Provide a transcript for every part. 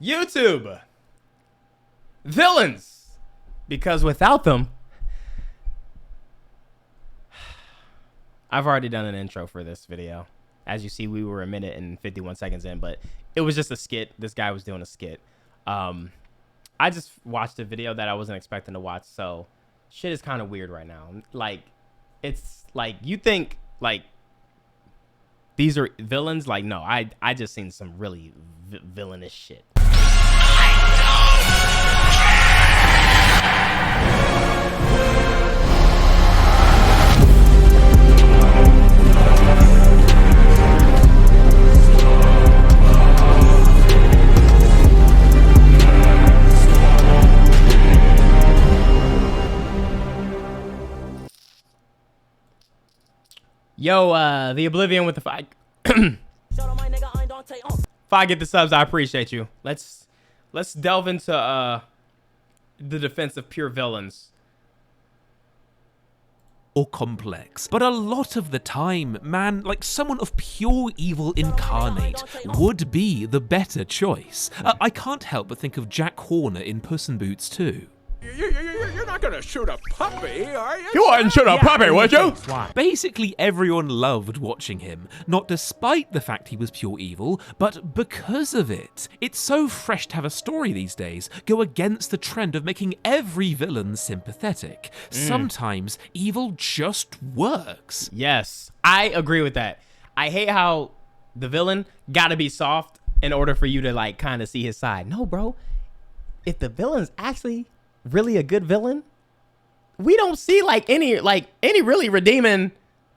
YouTube. Villains. Because without them, I've already done an intro for this video. As you see, we were 1 minute and 51 seconds in, but it was just a skit. This guy was doing a skit. I just watched a video that I wasn't expecting to watch, so shit is kind of weird right now. Like, it's like, you think, like, these are villains? Like, no, I just seen some really villainous shit. Yo, the Oblivion with the 5. If I get the subs, I appreciate you. Let's delve into the defense of pure villains. Or complex, but a lot of the time, man, like someone of pure evil incarnate would be the better choice. I can't help but think of Jack Horner in Puss in Boots 2. You're not gonna shoot a puppy, are you? You wouldn't shoot a puppy, would you? Basically, everyone loved watching him, not despite the fact he was pure evil, but because of it. It's so fresh to have a story these days go against the trend of making every villain sympathetic. Sometimes evil just works. Yes, I agree with that. I hate how the villain gotta be soft in order for you to, like, kind of see his side. No, bro. If the villain's actually really a good villain, we don't see any really redeeming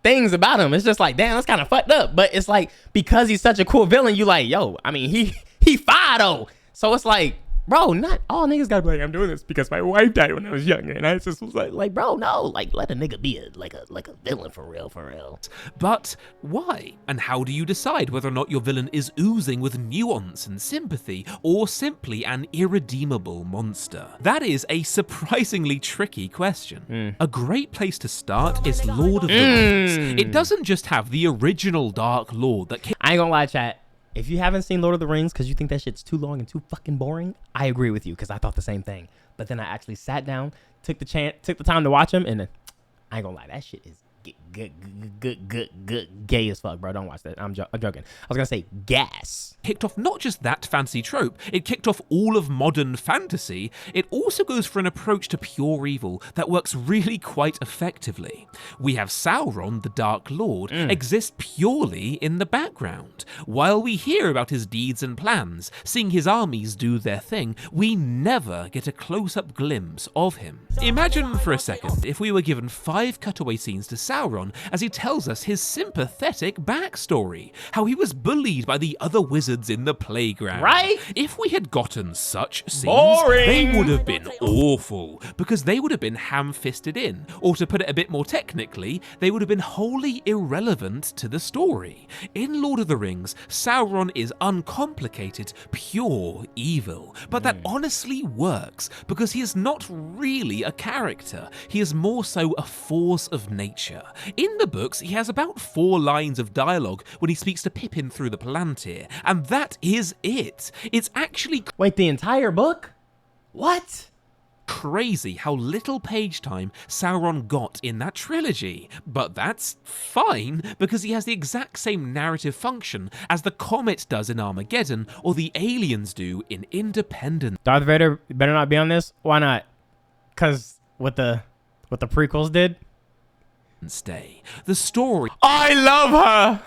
things about him. It's just like, damn, that's kind of fucked up. But it's like, because he's such a cool villain, you like, yo, I mean, he fire though. So it's like, bro, not all niggas gotta be like, I'm doing this because my wife died when I was younger, and I just was like, bro, no, like, let a nigga be a villain for real. But why? And how do you decide whether or not your villain is oozing with nuance and sympathy, or simply an irredeemable monster? That is a surprisingly tricky question. A great place to start is Lord of the Rings. It doesn't just have the original Dark Lord that I ain't gonna lie, chat. If you haven't seen Lord of the Rings because you think that shit's too long and too fucking boring, I agree with you because I thought the same thing. But then I actually sat down, took the time to watch him, and then I ain't gonna lie, that shit is gay as fuck, bro. Don't watch that. I'm joking. I was gonna say gas. Kicked off not just that fancy trope, it kicked off all of modern fantasy. It also goes for an approach to pure evil that works really quite effectively. We have Sauron, the Dark Lord, exist purely in the background. While we hear about his deeds and plans, seeing his armies do their thing, we never get a close-up glimpse of him. Imagine for a second if we were given 5 cutaway scenes to Sauron as he tells us his sympathetic backstory, how he was bullied by the other wizards in the playground. Right? If we had gotten such scenes, boring. They would have been awful, because they would have been ham-fisted in, or to put it a bit more technically, they would have been wholly irrelevant to the story. In Lord of the Rings, Sauron is uncomplicated, pure evil, but that honestly works, because he is not really a character, he is more so a force of nature. In the books, he has about 4 lines of dialogue when he speaks to Pippin through the Palantir, and that is it. It's actually Wait, the entire book? What? crazy how little page time Sauron got in that trilogy. But that's fine, because he has the exact same narrative function as the comet does in Armageddon, or the aliens do in Independence. Darth Vader better not be on this. Why not? Because what the prequels did? Day. The story I love her.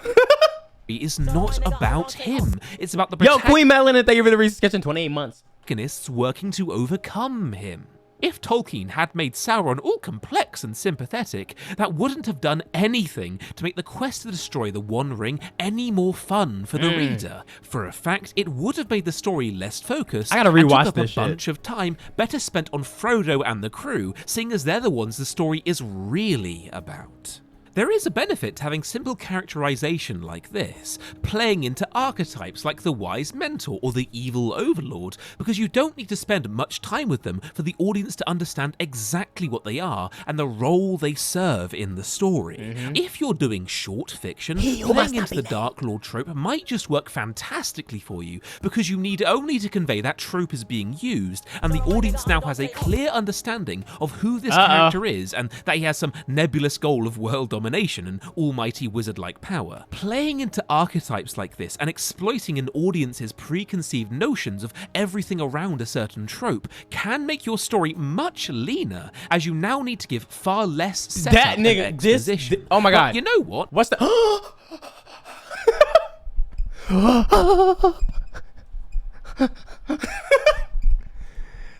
is not about him. It's about the Yo, Queen Melon, thank you for the Reese's Kitchen. 28 months. protagonists working to overcome him. If Tolkien had made Sauron all complex and sympathetic, that wouldn't have done anything to make the quest to destroy the One Ring any more fun for the reader. For a fact, it would have made the story less focused. I gotta rewatch and took up this a bunch of time better spent on Frodo and the crew, seeing as they're the ones the story is really about. There is a benefit to having simple characterization like this, playing into archetypes like the wise mentor or the evil overlord, because you don't need to spend much time with them for the audience to understand exactly what they are and the role they serve in the story. If you're doing short fiction, playing into the Dark Lord trope might just work fantastically for you, because you need only to convey that trope is being used, and the audience now has a clear understanding of who this character is, and that he has some nebulous goal of world domination and almighty wizard-like power. Playing into archetypes like this and exploiting an audience's preconceived notions of everything around a certain trope can make your story much leaner, as you now need to give far less setup That and nigga, exposition. oh my god. But you know what? What's the...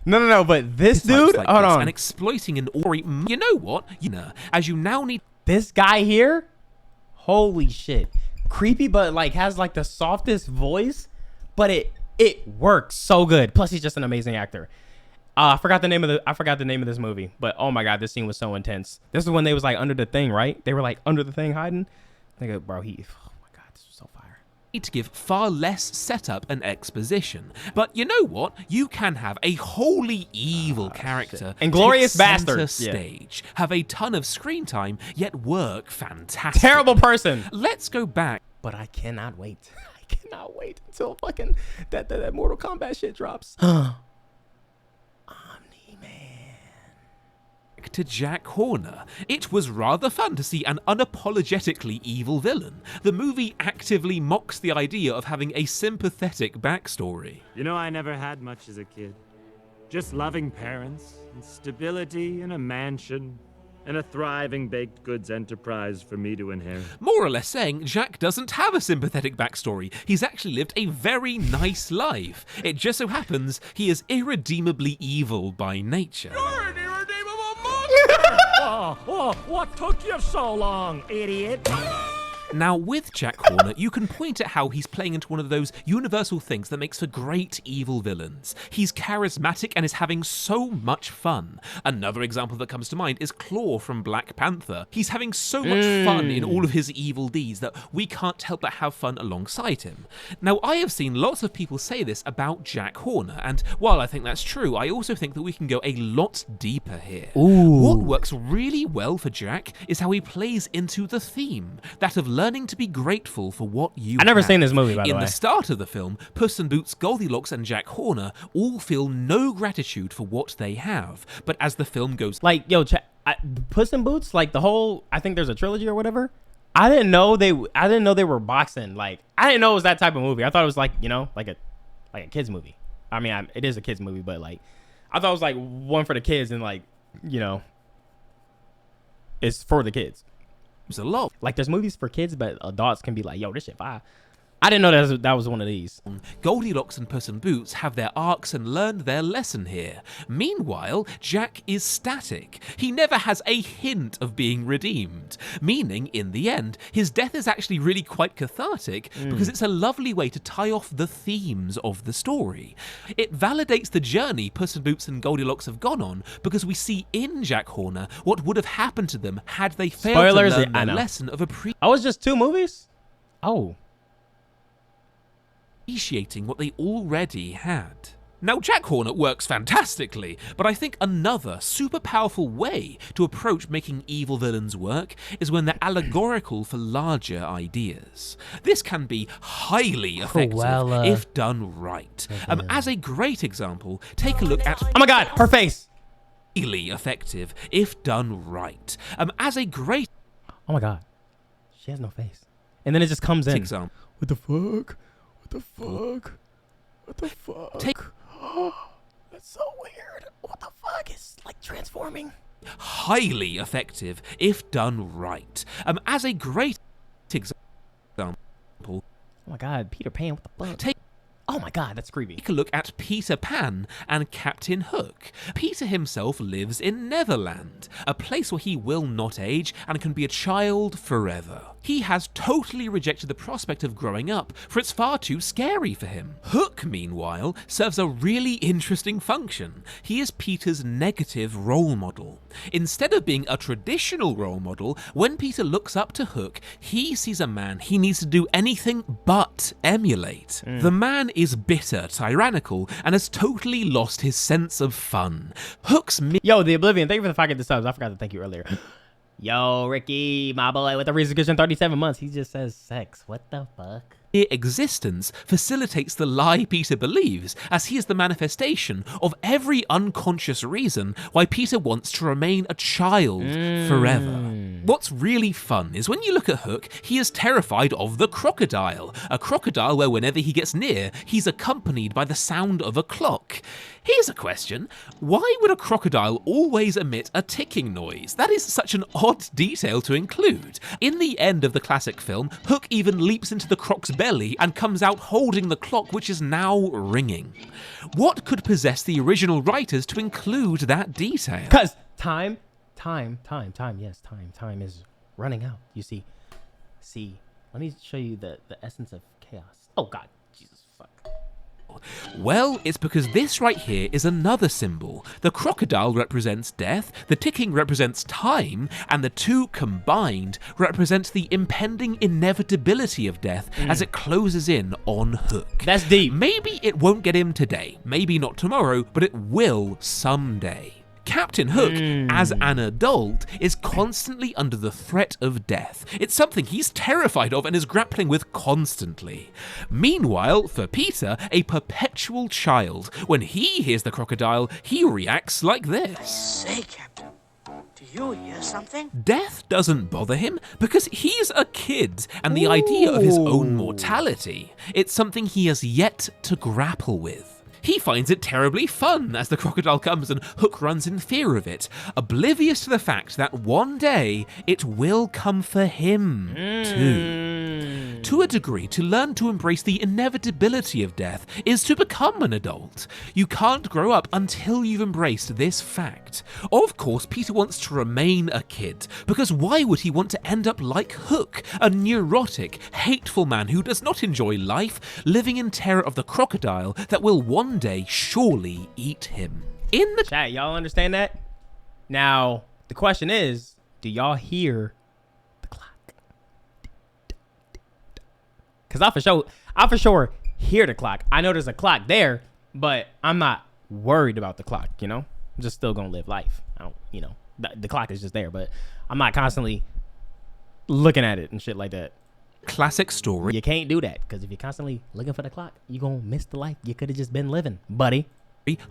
No, but this dude, Like hold this, on. and exploiting an story. You know what? As you now need. This guy here, holy shit, creepy, but like has like the softest voice, but it works so good. Plus, he's just an amazing actor. I forgot the name of this movie, but oh my god, this scene was so intense. This is when they was like under the thing, right? They were like under the thing hiding. Nigga, bro, oh my god, this was so fire. To give far less setup and exposition. But you know what? You can have a wholly evil character and glorious take center bastard stage, have a ton of screen time, yet work fantastic. Terrible person. Let's go back. But I cannot wait. I cannot wait until fucking that Mortal Kombat shit drops. To Jack Horner. It was rather fun to see an unapologetically evil villain. The movie actively mocks the idea of having a sympathetic backstory. You know, I never had much as a kid. Just loving parents, and stability in a mansion, and a thriving baked goods enterprise for me to inherit. More or less saying, Jack doesn't have a sympathetic backstory. He's actually lived a very nice life. It just so happens he is irredeemably evil by nature. You're an irredeemable monster! What took you so long, idiot? Now, with Jack Horner, you can point at how he's playing into one of those universal things that makes for great evil villains. He's charismatic and is having so much fun. Another example that comes to mind is Claw from Black Panther. He's having so much fun in all of his evil deeds that we can't help but have fun alongside him. Now, I have seen lots of people say this about Jack Horner, and while I think that's true, I also think that we can go a lot deeper here. What works really well for Jack is how he plays into the theme, that of learning to be grateful for what you I never have. seen this movie, by the In way. the start of the film, Puss in Boots, Goldilocks, and Jack Horner all feel no gratitude for what they have. But as the film goes, Like, yo, Puss in Boots, like the whole, I think there's a trilogy or whatever. I didn't know they were boxing. Like, I didn't know it was that type of movie. I thought it was like, you know, like a kids movie. I mean, it is a kids movie, but like, I thought it was like one for the kids and like, you know, it's for the kids. a lot. Like, there's movies for kids, but adults can be like, yo, this shit fire. I didn't know that was one of these. Goldilocks and Puss in Boots have their arcs and learned their lesson here. Meanwhile, Jack is static. He never has a hint of being redeemed, meaning, in the end, his death is actually really quite cathartic because it's a lovely way to tie off the themes of the story. It validates the journey Puss in Boots and Goldilocks have gone on because we see in Jack Horner what would have happened to them had they failed Spoilers, to learn I their know. lesson of Oh, it's just 2 movies? Oh. appreciating what they already had. Now, Jack Horner works fantastically, but I think another super powerful way to approach making evil villains work is when they're allegorical for larger ideas. This can be highly effective Cruella. if done right. As a great example, take a look at Oh my god, her face. highly effective if done right. As a great Oh my god. She has no face. And then it just comes in. example, What the fuck? What the fuck? What the fuck? Take- That's so weird. What the fuck is like transforming? highly effective if done right. As a great example, Oh my god, Peter Pan, what the fuck? Take- Oh my god, that's creepy. Take a look at Peter Pan and Captain Hook. Peter himself lives in Neverland, a place where he will not age and can be a child forever. He has totally rejected the prospect of growing up, for it's far too scary for him. Hook, meanwhile, serves a really interesting function. He is Peter's negative role model. Instead of being a traditional role model, when Peter looks up to Hook, he sees a man he needs to do anything but emulate. The man is bitter, tyrannical, and has totally lost his sense of fun. Hook's Yo, the Oblivion, thank you for the 5 subs. I forgot to thank you earlier. Yo, Ricky, my boy with the resubscription 37 months. He just says sex. What the fuck? existence facilitates the lie Peter believes, as he is the manifestation of every unconscious reason why Peter wants to remain a child forever. What's really fun is when you look at Hook, he is terrified of the crocodile, a crocodile where whenever he gets near, he's accompanied by the sound of a clock. Here's a question. Why would a crocodile always emit a ticking noise? That is such an odd detail to include. In the end of the classic film, Hook even leaps into the croc's belly and comes out holding the clock, which is now ringing. What could possess the original writers to include that detail? Because time is running out. You see, let me show you the essence of chaos. Oh God, Jesus, fuck. Well, it's because this right here is another symbol. The crocodile represents death, the ticking represents time, and the two combined represent the impending inevitability of death as it closes in on Hook. That's deep. Maybe it won't get him today, maybe not tomorrow, but it will someday. Captain Hook, as an adult, is constantly under the threat of death. It's something he's terrified of and is grappling with constantly. Meanwhile, for Peter, a perpetual child, when he hears the crocodile, he reacts like this. Say, Captain, do you hear something? Death doesn't bother him because he's a kid, and the idea of his own mortality, it's something he has yet to grapple with. He finds it terribly fun as the crocodile comes and Hook runs in fear of it, oblivious to the fact that one day it will come for him too. To a degree, to learn to embrace the inevitability of death is to become an adult. You can't grow up until you've embraced this fact. Of course, Peter wants to remain a kid, because why would he want to end up like Hook, a neurotic, hateful man who does not enjoy life, living in terror of the crocodile that will one day surely eat him. In the chat, y'all understand that? Now, the question is, do y'all hear the clock? Because I for sure hear the clock. I know there's a clock there, but I'm not worried about the clock, you know? I'm just still gonna live life. I don't, you know, the clock is just there, but I'm not constantly looking at it and shit like that. Classic story. You can't do that, because if you're constantly looking for the clock, you're gonna miss the life you could have just been living, buddy.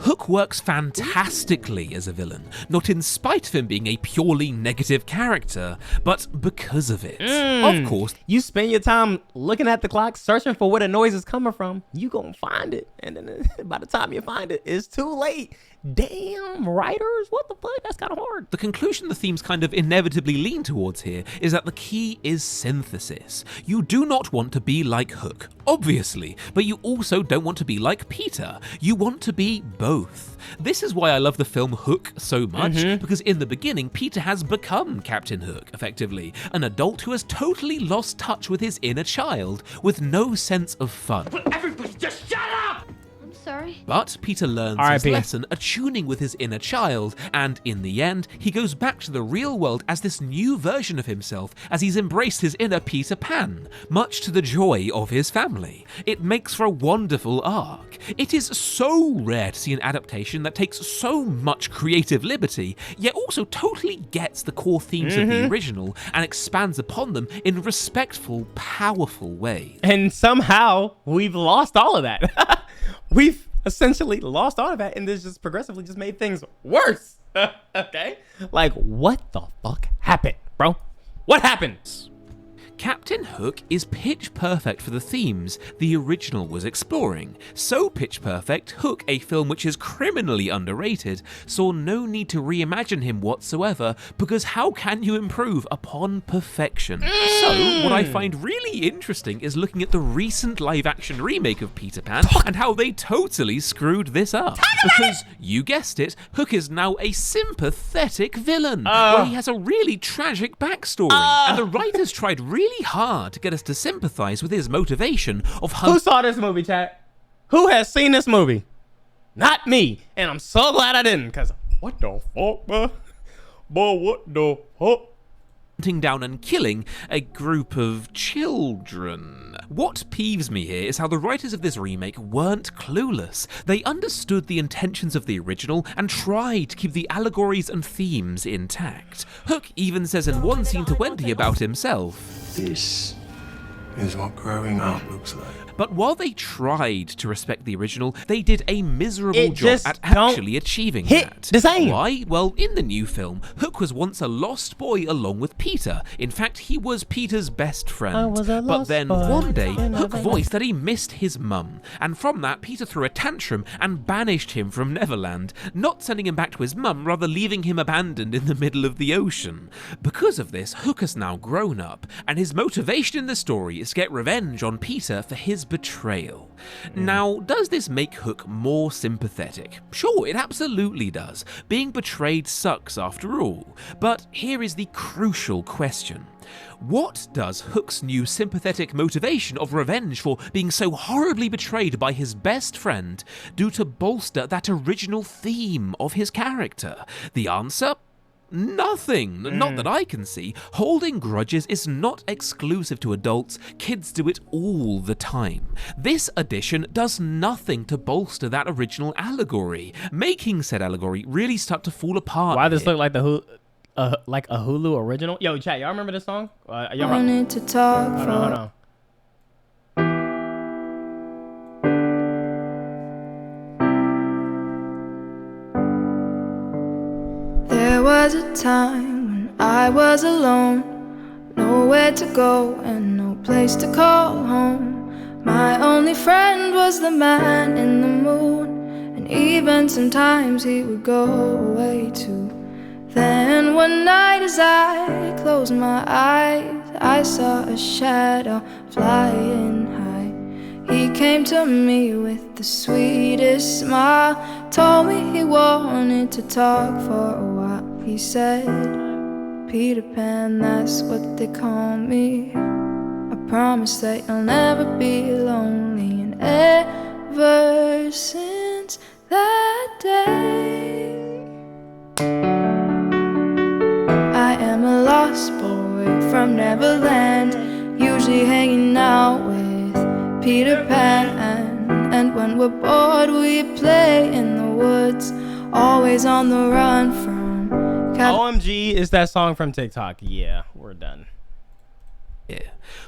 Hook works fantastically as a villain, not in spite of him being a purely negative character, but because of it. Of course, you spend your time looking at the clock, searching for where the noise is coming from, you gonna find it, and then by the time you find it, it's too late. Damn, writers, what the fuck? That's kind of hard. The conclusion the themes kind of inevitably lean towards here is that the key is synthesis. You do not want to be like Hook, obviously, but you also don't want to be like Peter. You want to be both. This is why I love the film Hook so much, because in the beginning, Peter has become Captain Hook, effectively, an adult who has totally lost touch with his inner child, with no sense of fun. Everybody just shut up! Sorry. But Peter learns his lesson, attuning with his inner child, and in the end, he goes back to the real world as this new version of himself, as he's embraced his inner Peter Pan, much to the joy of his family. It makes for a wonderful arc. It is so rare to see an adaptation that takes so much creative liberty, yet also totally gets the core themes of the original and expands upon them in respectful, powerful ways. And somehow, we've lost all of that. We've essentially lost all of that, and this just progressively just made things worse. Okay? Like, what the fuck happened, bro? What happened? Captain Hook is pitch perfect for the themes the original was exploring. So pitch perfect, Hook, a film which is criminally underrated, saw no need to reimagine him whatsoever, because how can you improve upon perfection? So, what I find really interesting is looking at the recent live-action remake of Peter Pan and how they totally screwed this up. Because, you guessed it, Hook is now a sympathetic villain, where he has a really tragic backstory, and the writers tried really really hard to get us to sympathize with his motivation of Who saw this movie, chat? Who has seen this movie? Not me. And I'm so glad I didn't, because what the fuck, bro? Boy, what the fuck? hunting down and killing a group of children. What peeves me here is how the writers of this remake weren't clueless. They understood the intentions of the original and tried to keep the allegories and themes intact. Hook even says in one scene to Wendy about himself, "This is what growing up looks like." But while they tried to respect the original, they did a miserable It job just at actually achieving hit that. the same. Why? Well, in the new film, Hook was once a lost boy along with Peter. In fact, he was Peter's best friend. I was a But lost then boy one day, in a Hook van. voiced that he missed his mum. And from that, Peter threw a tantrum and banished him from Neverland, not sending him back to his mum, rather leaving him abandoned in the middle of the ocean. Because of this, Hook has now grown up, and his motivation in the story is to get revenge on Peter for his betrayal. Now, does this make Hook more sympathetic? Sure, it absolutely does. Being betrayed sucks after all. But here is the crucial question. What does Hook's new sympathetic motivation of revenge for being so horribly betrayed by his best friend do to bolster that original theme of his character? The answer? Nothing. Not that I can see. Holding grudges is not exclusive to adults. Kids do it all the time. This addition does nothing to bolster that original allegory, making said allegory really start to fall apart. Why does this here. look like like a Hulu original? Yo, chat, y'all remember this song? Y'all Wanted to talk hold for on, hold on. There was a time when I was alone, nowhere to go and no place to call home. My only friend was the man in the moon, and even sometimes he would go away too. Then one night as I closed my eyes, I saw a shadow flying high. He came to me with the sweetest smile, told me he wanted to talk for a while. He said, "Peter Pan, that's what they call me. I promise that you'll never be lonely." And ever since that day, I am a lost boy from Neverland, usually hanging out with Peter Pan. And when we're bored, we play in the woods, always on the run from OMG is that song from TikTok. Yeah, we're done.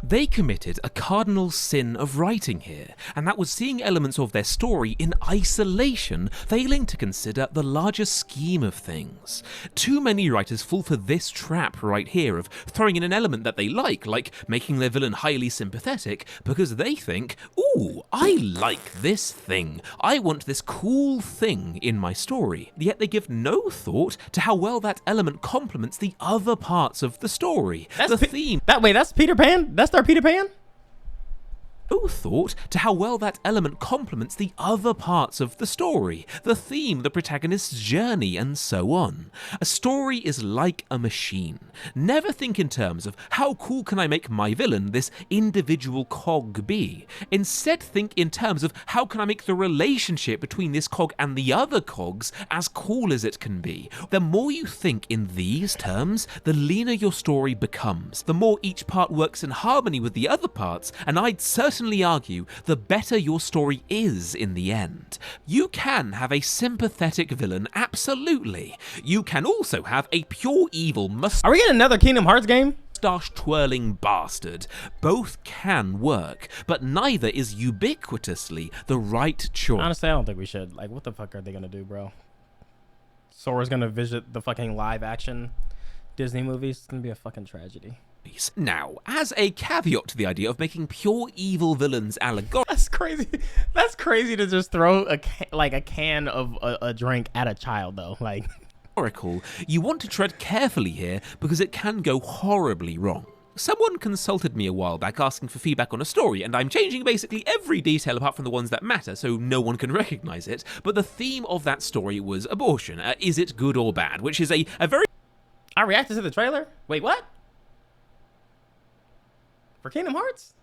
They committed a cardinal sin of writing here, and that was seeing elements of their story in isolation, failing to consider the larger scheme of things. Too many writers fall for this trap right here of throwing in an element that they like making their villain highly sympathetic, because they think, ooh, I like this thing. I want this cool thing in my story. Yet they give no thought to how well that element complements the other parts of the story. The theme. That's Peter Pan? That's their Peter Pan? No thought to how well that element complements the other parts of the story, the theme, the protagonist's journey, and so on. A story is like a machine. Never think in terms of how cool can I make my villain, this individual cog, be. Instead think in terms of how can I make the relationship between this cog and the other cogs as cool as it can be. The more you think in these terms, the leaner your story becomes. The more each part works in harmony with the other parts, and I'd certainly argue the better your story is in the end. You can have a sympathetic villain, absolutely. You can also have a pure evil Are we getting another Kingdom Hearts game? mustache-twirling bastard. Both can work, but neither is ubiquitously the right choice. Honestly, I don't think we should. Like, what the fuck are they gonna do, bro? Sora's gonna visit the fucking live action Disney movies. It's gonna be a fucking tragedy. Now, as a caveat to the idea of making pure evil villains allegorical, That's crazy. That's crazy to just throw a can of a drink at a child, though. Like, you want to tread carefully here because it can go horribly wrong. Someone consulted me a while back asking for feedback on a story, and I'm changing basically every detail apart from the ones that matter so no one can recognize it, but the theme of that story was abortion. Is it good or bad? Which is a very... I reacted to the trailer. Wait, what? For Kingdom Hearts?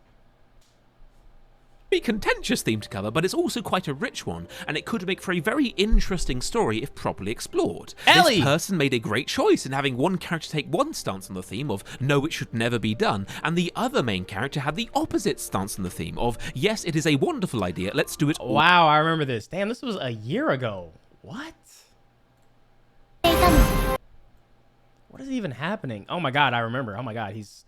Be contentious theme to cover, but it's also quite a rich one, and it could make for a very interesting story if properly explored. Ellie! This person made a great choice in having one character take one stance on the theme of no, it should never be done, and the other main character had the opposite stance on the theme of yes, it is a wonderful idea, let's do it all. Wow, I remember this. Damn, this was a year ago. What? What is even happening? Oh my god, I remember. Oh my god, he's...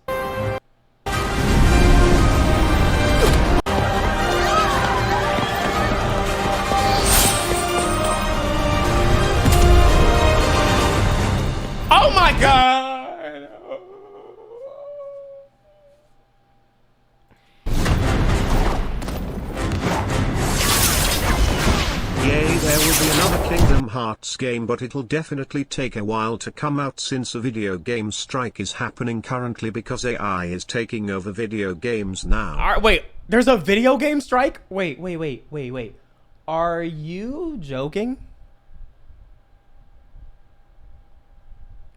Oh my god! Yay, there will be another Kingdom Hearts game, but it'll definitely take a while to come out since a video game strike is happening currently because AI is taking over video games now. Wait, there's a video game strike? Wait. Are you joking?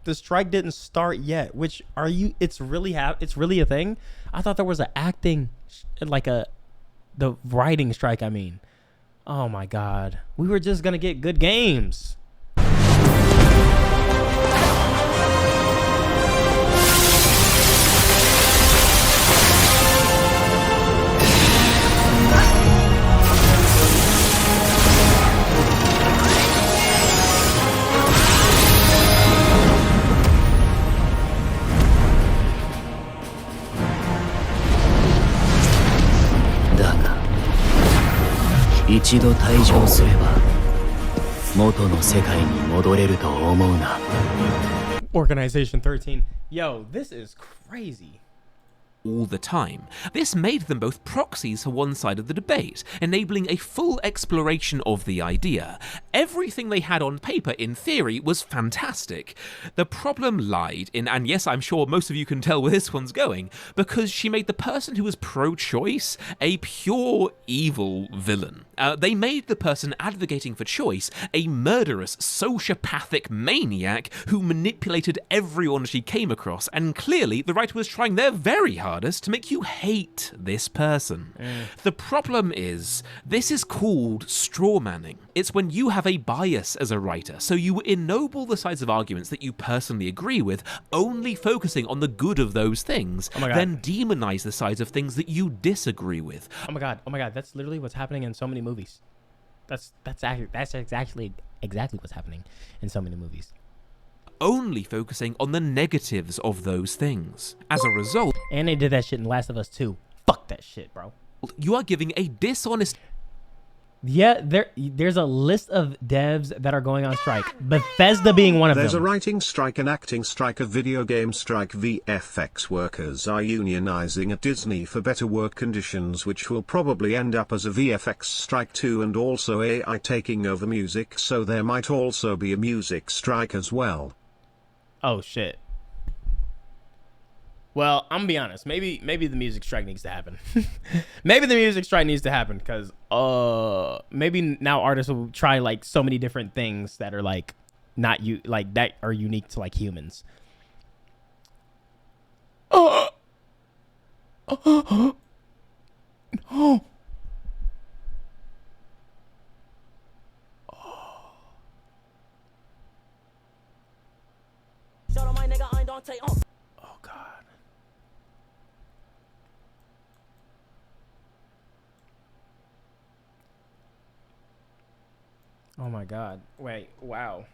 The strike didn't start yet. Which are you? It's really a thing. I thought there was an acting, the writing strike. I mean, oh my god, we were just gonna get good games. Organization 13. Yo, this is crazy. All the time. This made them both proxies for one side of the debate, enabling a full exploration of the idea. Everything they had on paper, in theory, was fantastic. The problem lied in, and yes, I'm sure most of you can tell where this one's going, because she made the person who was pro-choice a pure evil villain. They made the person advocating for choice a murderous, sociopathic maniac who manipulated everyone she came across, and clearly the writer was trying their very hardest to make you hate this person. The problem is, this is called straw manning. It's when you have a bias as a writer, so you ennoble the sides of arguments that you personally agree with, only focusing on the good of those things, then demonize the sides of things that you disagree with. Oh my god, that's literally what's happening in so many movies. That's exactly what's happening in so many movies. Only focusing on the negatives of those things. As a result, and they did that shit in Last of Us 2. Fuck that shit, bro. You are giving a dishonest... Yeah, there's a list of devs that are going on strike. Bethesda being one of them. There's a writing strike, an acting strike, a video game strike. VFX workers are unionizing at Disney for better work conditions, which will probably end up as a VFX strike too, and also AI taking over music, so there might also be a music strike as well. Oh shit. Well, I'm gonna be honest. Maybe the music strike needs to happen. Maybe the music strike needs to happen because maybe now artists will try like so many different things that are like not that are unique to like humans. No. Oh god. Oh my god. Wait, wow.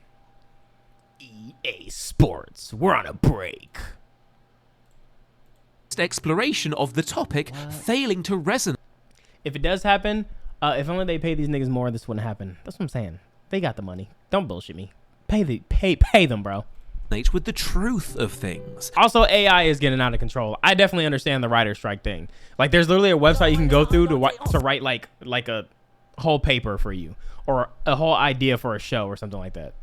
EA Sports, we're on a break. Exploration of the topic failing to resonate. If it does happen, if only they pay these niggas more, this wouldn't happen. That's what I'm saying. They got the money. Don't bullshit me. Pay them, bro. With the truth of things. Also, AI is getting out of control. I definitely understand the writer's strike thing. Like, there's literally a website you can go through to write like a whole paper for you or a whole idea for a show or something like that.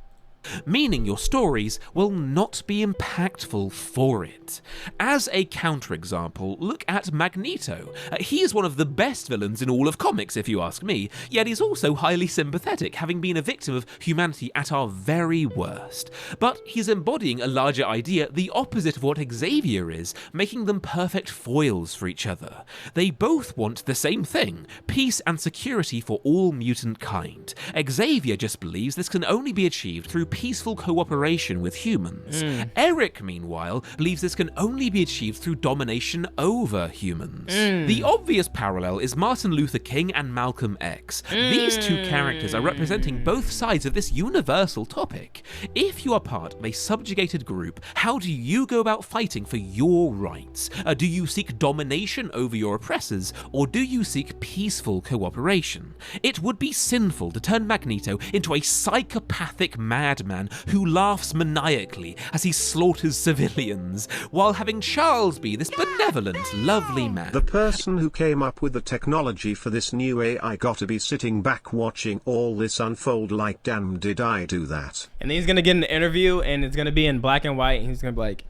meaning your stories will not be impactful for it. As a counterexample, look at Magneto. He is one of the best villains in all of comics, if you ask me, yet he's also highly sympathetic, having been a victim of humanity at our very worst. But he's embodying a larger idea, the opposite of what Xavier is, making them perfect foils for each other. They both want the same thing, peace and security for all mutant kind. Xavier just believes this can only be achieved through peaceful cooperation with humans. Eric, meanwhile, believes this can only be achieved through domination over humans. The obvious parallel is Martin Luther King and Malcolm X. These two characters are representing both sides of this universal topic. If you are part of a subjugated group, how do you go about fighting for your rights? Do you seek domination over your oppressors, or do you seek peaceful cooperation? It would be sinful to turn Magneto into a psychopathic madman who laughs maniacally as he slaughters civilians, while having Charles be this benevolent, lovely man. The person who came up with the technology for this new AI gotta be sitting back watching all this unfold like, damn, did I do that? And then he's gonna get an interview, and it's gonna be in black and white, and he's gonna be like,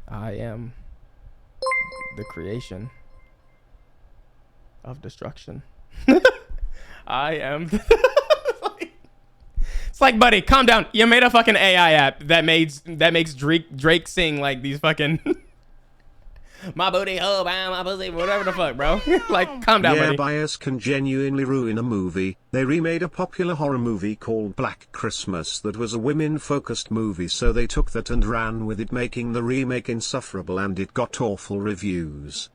I am the creation of destruction. I am It's like, buddy, calm down. You made a fucking AI app that makes Drake sing like these fucking my booty hole, my pussy, whatever the fuck, bro. Like, calm down, buddy. Bias can genuinely ruin a movie. They remade a popular horror movie called Black Christmas that was a women-focused movie, so they took that and ran with it, making the remake insufferable, and it got awful reviews.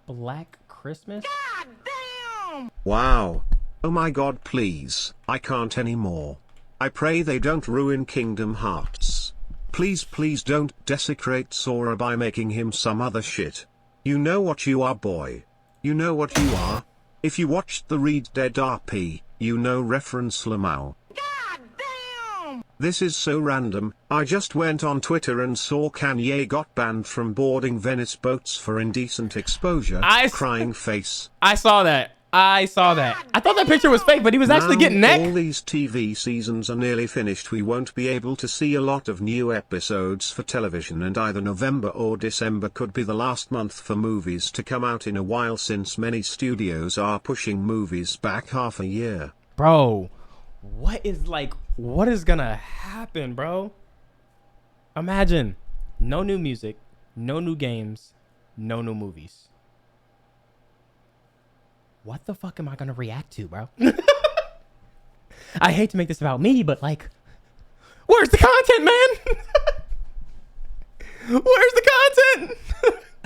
Black Christmas? God damn! Wow. Oh my god, please. I can't anymore. I pray they don't ruin Kingdom Hearts. Please, please don't desecrate Sora by making him some other shit. You know what you are, boy. You know what you are. If you watched the Read Dead RP, you know reference Lamau. God damn! This is so random. I just went on Twitter and saw Kanye got banned from boarding Venice boats for indecent exposure. Crying face. I saw that. I thought that picture was fake, but he was actually getting neck. All these TV seasons are nearly finished. We won't be able to see a lot of new episodes for television, and either November or December could be the last month for movies to come out in a while, since many studios are pushing movies back half a year. Bro, what is gonna happen, bro? Imagine no new music, no new games, no new movies. What the fuck am I gonna react to, bro? I hate to make this about me, but like, where's the content, man? Where's the content?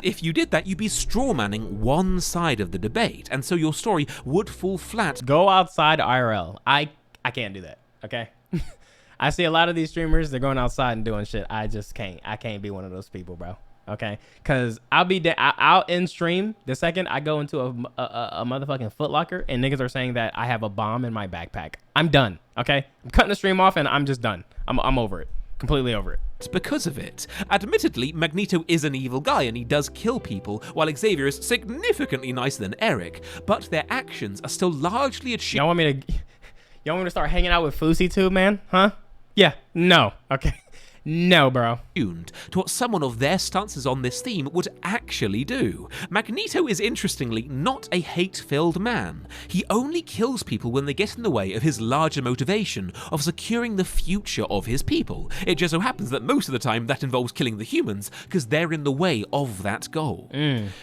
If you did that, you'd be strawmanning one side of the debate, and so your story would fall flat. Go outside IRL. I can't do that, okay? I see a lot of these streamers, they're going outside and doing shit. I just can't. I can't be one of those people, bro. Okay, because I'll end stream the second I go into a motherfucking Foot Locker and niggas are saying that I have a bomb in my backpack. I'm done. Okay, I'm cutting the stream off and I'm just done. I'm over it. Completely over it. Because of it. Admittedly, Magneto is an evil guy and he does kill people, while Xavier is significantly nicer than Eric, but their actions are still largely achieved. Y'all want me to start hanging out with Fousey too, man? Huh? Yeah. No. Okay. No, bro. To what someone of their stances on this theme would actually do. Magneto is interestingly not a hate-filled man. He only kills people when they get in the way of his larger motivation of securing the future of his people. It just so happens that most of the time that involves killing the humans because they're in the way of that goal.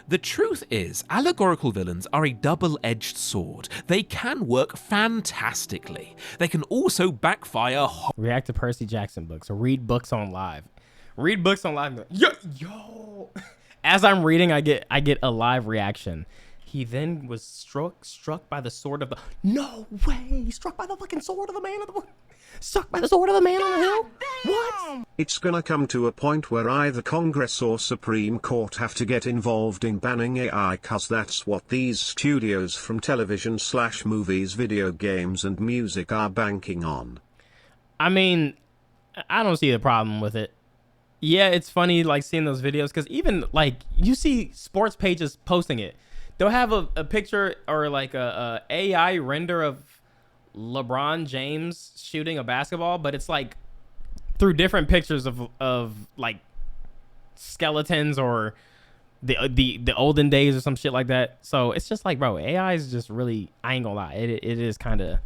The truth is, allegorical villains are a double-edged sword. They can work fantastically. They can also backfire. React to Percy Jackson books or read books on live. Read books on live. Yo. As I'm reading, I get a live reaction. He then was struck by the sword of the. No way! Struck by the fucking sword of the man of the. Struck by the sword of the man on the hill. What? It's gonna come to a point where either Congress or Supreme Court have to get involved in banning AI, cause that's what these studios from television/movies, video games, and music are banking on. I mean, I don't see the problem with it. Yeah, it's funny like seeing those videos because even like you see sports pages posting it. They'll have a picture or like a AI render of LeBron James shooting a basketball, but it's like through different pictures of like skeletons or the olden days or some shit like that. So it's just like, bro, AI is just really, I ain't gonna lie, it is kind of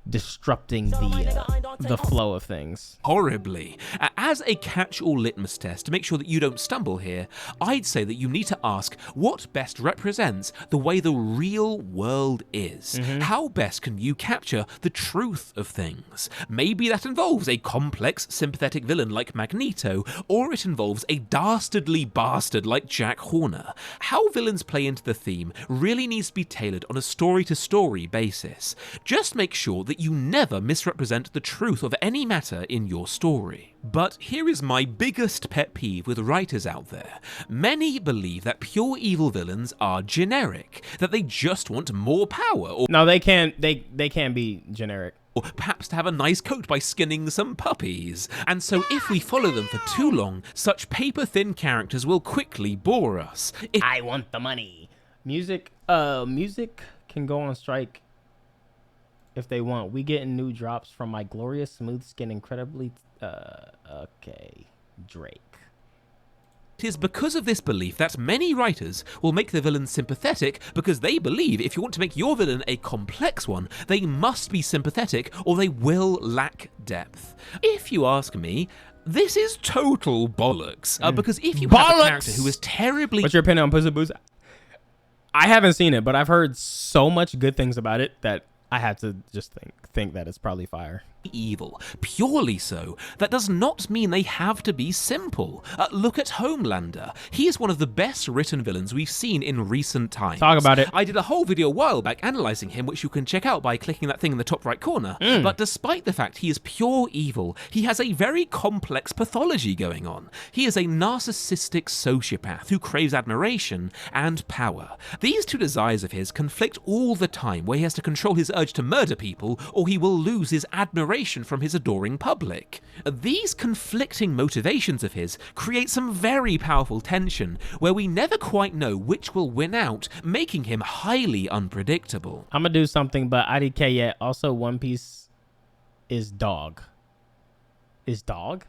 disrupting the flow of things horribly. As a catch-all litmus test to make sure that you don't stumble here, I'd say that you need to ask what best represents the way the real world is. How best can you capture the truth of things? Maybe that involves a complex, sympathetic villain like Magneto, or it involves a dastardly bastard like Jack Horner. How villains play into the theme really needs to be tailored on a story-to-story basis. Just make sure that you never misrepresent the truth of any matter in your story. But here is my biggest pet peeve with writers out there. Many believe that pure evil villains are generic, that they just want more power, or no, they can't be generic. Or perhaps to have a nice coat by skinning some puppies. And so if we follow them for too long, such paper-thin characters will quickly bore us. I want the money. Music can go on strike if they want. We getting new drops from my glorious, smooth skin, incredibly okay, Drake. It is because of this belief that many writers will make their villains sympathetic because they believe if you want to make your villain a complex one, they must be sympathetic or they will lack depth. If you ask me, this is total bollocks. Because if you have a character who is terribly... What's your opinion on Puss in Boots? I haven't seen it, but I've heard so much good things about it that I have to just think that it's probably fire. Evil, purely so. That does not mean they have to be simple. Look at Homelander. He is one of the best written villains we've seen in recent times. Talk about it. I did a whole video a while back analysing him, which you can check out by clicking that thing in the top right corner. But despite the fact he is pure evil, he has a very complex pathology going on. He is a narcissistic sociopath who craves admiration and power. These two desires of his conflict all the time, where he has to control his urge to murder people, or he will lose his admiration from his adoring public. These conflicting motivations of his create some very powerful tension, where we never quite know which will win out, making him highly unpredictable. I'm gonna do something, but IDK yet. Also, One Piece is dog. Is dog?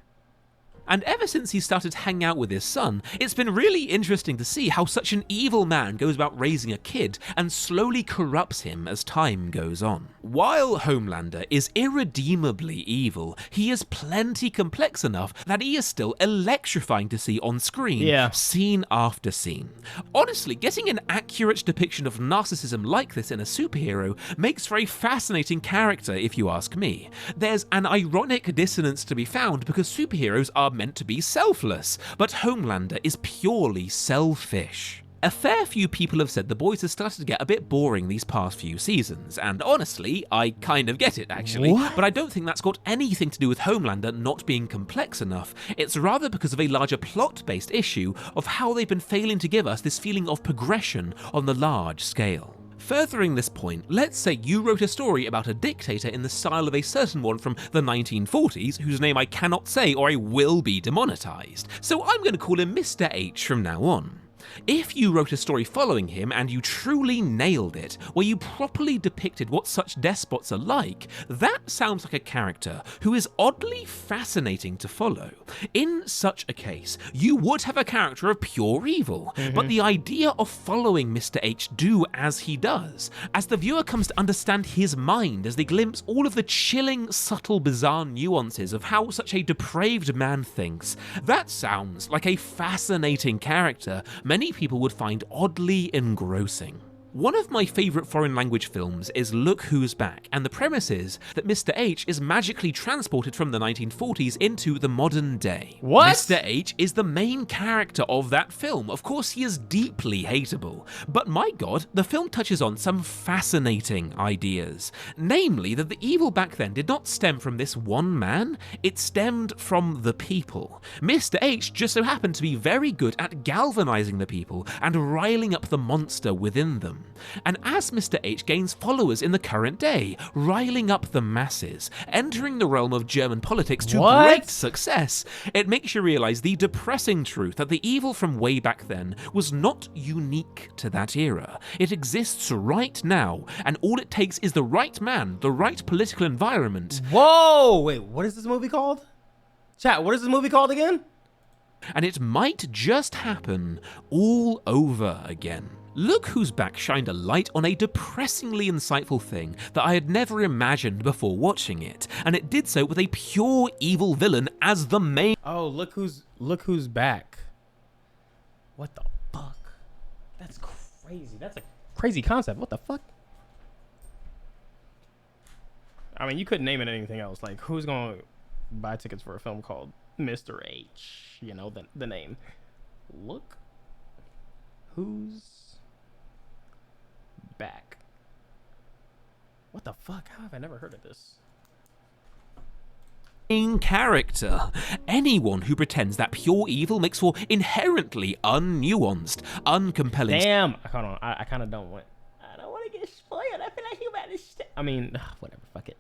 And ever since he started hanging out with his son, it's been really interesting to see how such an evil man goes about raising a kid and slowly corrupts him as time goes on. While Homelander is irredeemably evil, he is plenty complex enough that he is still electrifying to see on screen, scene after scene. Honestly, getting an accurate depiction of narcissism like this in a superhero makes for a fascinating character, if you ask me. There's an ironic dissonance to be found because superheroes are meant to be selfless, but Homelander is purely selfish. A fair few people have said The Boys has started to get a bit boring these past few seasons, and honestly, I kind of get it actually, but I don't think that's got anything to do with Homelander not being complex enough. It's rather because of a larger plot-based issue of how they've been failing to give us this feeling of progression on the large scale. Furthering this point, let's say you wrote a story about a dictator in the style of a certain one from the 1940s, whose name I cannot say or I will be demonetized. So I'm going to call him Mr. H from now on. If you wrote a story following him and you truly nailed it, where you properly depicted what such despots are like, that sounds like a character who is oddly fascinating to follow. In such a case, you would have a character of pure evil, but the idea of following Mr. H do as he does, as the viewer comes to understand his mind as they glimpse all of the chilling, subtle, bizarre nuances of how such a depraved man thinks, that sounds like a fascinating character many people would find oddly engrossing. One of my favourite foreign language films is Look Who's Back, and the premise is that Mr. H is magically transported from the 1940s into the modern day. What? Mr. H is the main character of that film. Of course, he is deeply hateable, but my god, the film touches on some fascinating ideas. Namely, that the evil back then did not stem from this one man, it stemmed from the people. Mr. H just so happened to be very good at galvanizing the people and riling up the monster within them. And as Mr. H gains followers in the current day, riling up the masses, entering the realm of German politics to great success, it makes you realise the depressing truth that the evil from way back then was not unique to that era. It exists right now, and all it takes is the right man, the right political environment. Whoa! Wait, what is this movie called? Chat, what is this movie called again? And it might just happen all over again. Look Who's Back shined a light on a depressingly insightful thing that I had never imagined before watching it, and it did so with a pure evil villain as the main. Oh, look who's back. What the fuck? That's crazy. That's a crazy concept. What the fuck? I mean, you couldn't name it anything else. Like, who's gonna buy tickets for a film called Mr. H? You know, the name. Look who's back. What the fuck? How have I never heard of this? Main character. Anyone who pretends that pure evil makes for inherently unnuanced, uncompelling. Damn. Hold on. I kind of don't want. I don't want to get spoiled. I feel like you better. I mean, whatever. Fuck it.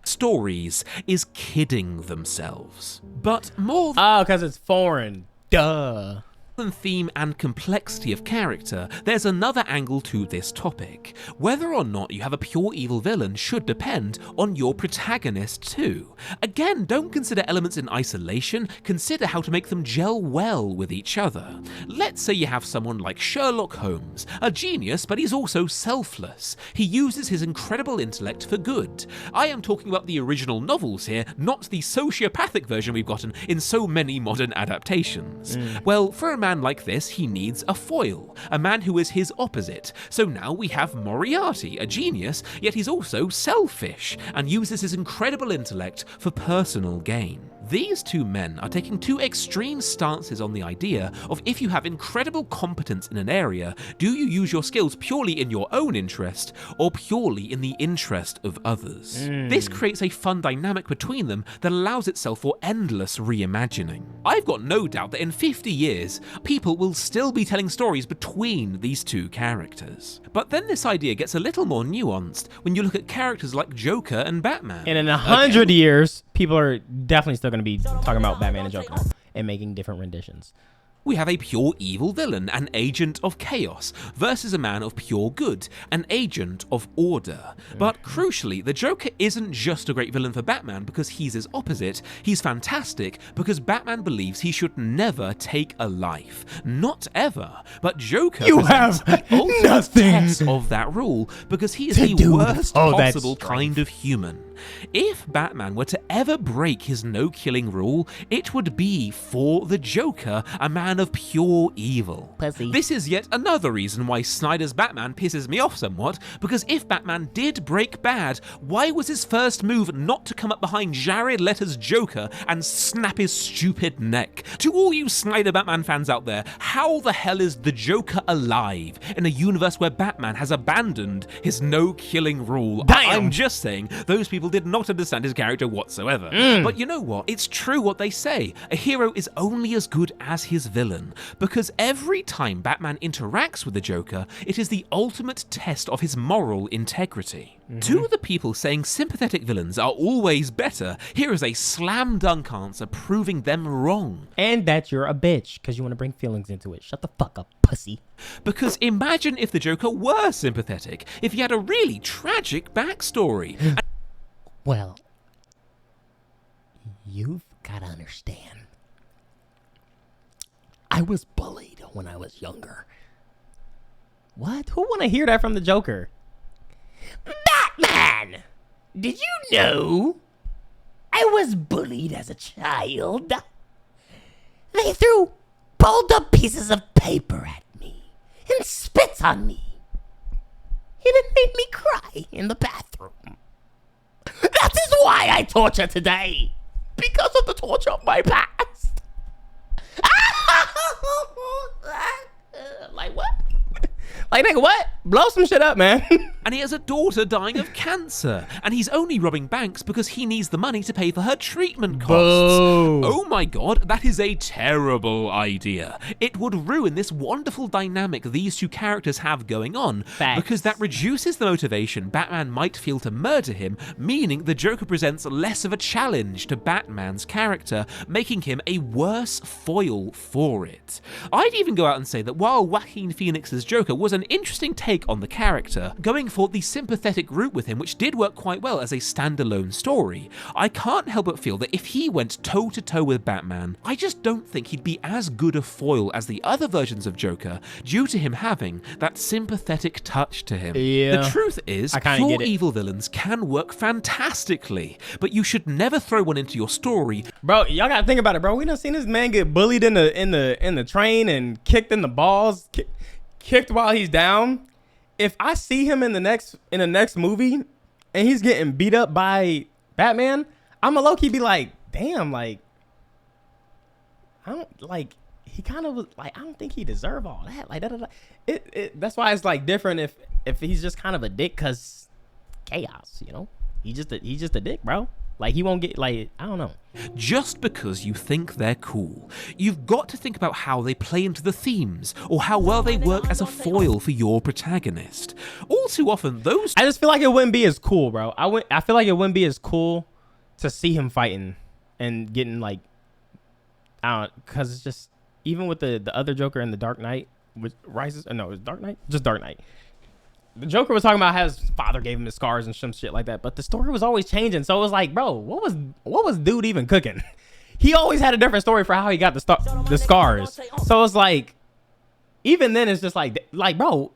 Stories is kidding themselves. But more because it's foreign. Duh. than theme and complexity of character, there's another angle to this topic. Whether or not you have a pure evil villain should depend on your protagonist too. Again, don't consider elements in isolation, consider how to make them gel well with each other. Let's say you have someone like Sherlock Holmes, a genius, but he's also selfless. He uses his incredible intellect for good. I am talking about the original novels here, not the sociopathic version we've gotten in so many modern adaptations. Well, for a man like this, he needs a foil, a man who is his opposite. So now we have Moriarty, a genius, yet he's also selfish, and uses his incredible intellect for personal gain. These two men are taking two extreme stances on the idea of if you have incredible competence in an area, do you use your skills purely in your own interest or purely in the interest of others? This creates a fun dynamic between them that allows itself for endless reimagining. I've got no doubt that in 50 years, people will still be telling stories between these two characters. But then this idea gets a little more nuanced when you look at characters like Joker and Batman. And in 100 years, people are definitely still going to be talking about Batman and Joker and making different renditions. We have a pure evil villain, an agent of chaos, versus a man of pure good, an agent of order. But crucially, the Joker isn't just a great villain for Batman because he's his opposite, he's fantastic because Batman believes he should never take a life. Not ever. But Joker presents the ultimate test of that rule because he is the worst possible kind of human. If Batman were to ever break his no-killing rule, it would be for the Joker, a man of pure evil. Pussy. This is yet another reason why Snyder's Batman pisses me off somewhat, because if Batman did break bad, why was his first move not to come up behind Jared Leto's Joker and snap his stupid neck? To all you Snyder Batman fans out there, how the hell is the Joker alive in a universe where Batman has abandoned his no-killing rule? I'm just saying, those people did not understand his character whatsoever. But you know what? It's true what they say. A hero is only as good as his villain, because every time Batman interacts with the Joker, it is the ultimate test of his moral integrity. To the people saying sympathetic villains are always better, here is a slam dunk answer proving them wrong. And that you're a bitch because you want to bring feelings into it. Shut the fuck up, pussy. Because imagine if the Joker were sympathetic, if he had a really tragic backstory. Well, you've got to understand. I was bullied when I was younger. What? Who want to hear that from the Joker? Batman! Did you know I was bullied as a child? They threw balled up pieces of paper at me and spits on me. It made me cry in the bathroom. That is why I torture today. Because of the torture of my past. Like what? Like nigga, what? blow some shit up, man. And he has a daughter dying of cancer. And he's only robbing banks because he needs the money to pay for her treatment costs. Boo. Oh my god, that is a terrible idea. It would ruin this wonderful dynamic these two characters have going on. Facts. Because that reduces the motivation Batman might feel to murder him, meaning the Joker presents less of a challenge to Batman's character, making him a worse foil for it. I'd even go out and say that while Joaquin Phoenix's Joker was an interesting take on the character, going for the sympathetic route with him, which did work quite well as a standalone story, I can't help but feel that if he went toe-to-toe with Batman, I just don't think he'd be as good a foil as the other versions of Joker, due to him having that sympathetic touch to him. Yeah. The truth is, pure evil villains can work fantastically, but you should never throw one into your story. Bro, y'all gotta think about it, bro. We done seen this man get bullied in the train and kicked in the balls, kicked while he's down. If I see him in the next movie and he's getting beat up by Batman, I'm a low-key be like, damn, like, I don't like, he kind of was like, I don't think he deserve all that. Like, that's why it's like different if he's just kind of a dick, cause chaos, you know, he's just a dick, bro. Like, he won't get, like, I don't know. Just because you think they're cool, you've got to think about how they play into the themes, or how well they work as a foil for your protagonist. All too often, those... I just feel like it wouldn't be as cool, bro. I feel like it wouldn't be as cool to see him fighting and getting, like, I don't, because it's just, even with the other Joker in the Dark Knight, which Rises, no, it was Dark Knight? Just Dark Knight. The Joker was talking about how his father gave him his scars and some shit like that, but the story was always changing. So it was like, bro, what was dude even cooking? He always had a different story for how he got the scars. So it's like, even then, it's just like, bro,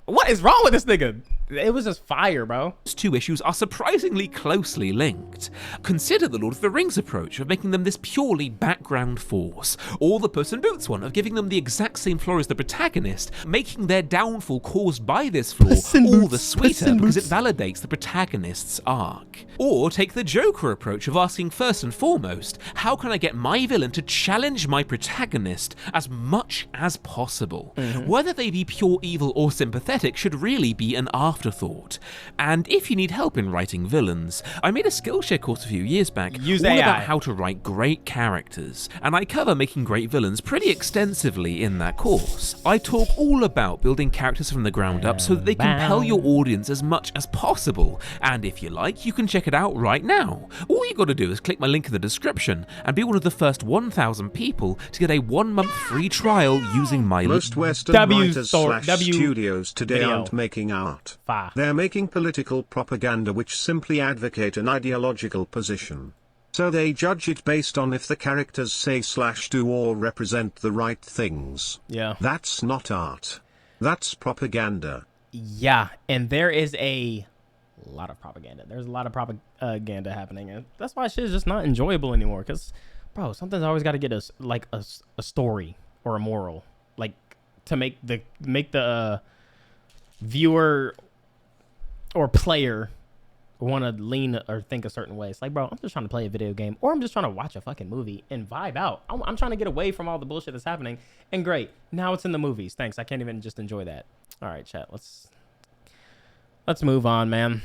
what is wrong with this nigga? It was just fire, bro. Those two issues are surprisingly closely linked. Consider the Lord of the Rings approach of making them this purely background force, or the Puss in Boots one of giving them the exact same flaw as the protagonist, making their downfall caused by this flaw all the sweeter because it validates the protagonist's arc. Or take the Joker approach of asking first and foremost, how can I get my villain to challenge my protagonist as much as possible? Whether they be pure evil or sympathetic should really be an afterthought. And if you need help in writing villains, I made a Skillshare course a few years back all about how to write great characters, and I cover making great villains pretty extensively in that course. I talk all about building characters from the ground up so that they compel your audience as much as possible, and if you like, you can check it out right now. All you gotta do is click my link in the description and be one of the first 1,000 people to get a 1-month free trial using my link. Most Western writers/studios today aren't making art. They're making political propaganda which simply advocate an ideological position. So they judge it based on if the characters say/do or represent the right things. Yeah. That's not art. That's propaganda. Yeah, and there is a lot of propaganda. There's a lot of propaganda happening, and that's why shit is just not enjoyable anymore. Because, bro, something's always got to get us like a story or a moral, like to make the viewer or player want to lean or think a certain way. It's like, bro, I'm just trying to play a video game, or I'm just trying to watch a fucking movie and vibe out. I'm trying to get away from all the bullshit that's happening. And great, now it's in the movies. Thanks. I can't even just enjoy that. All right, chat. Let's move on, man.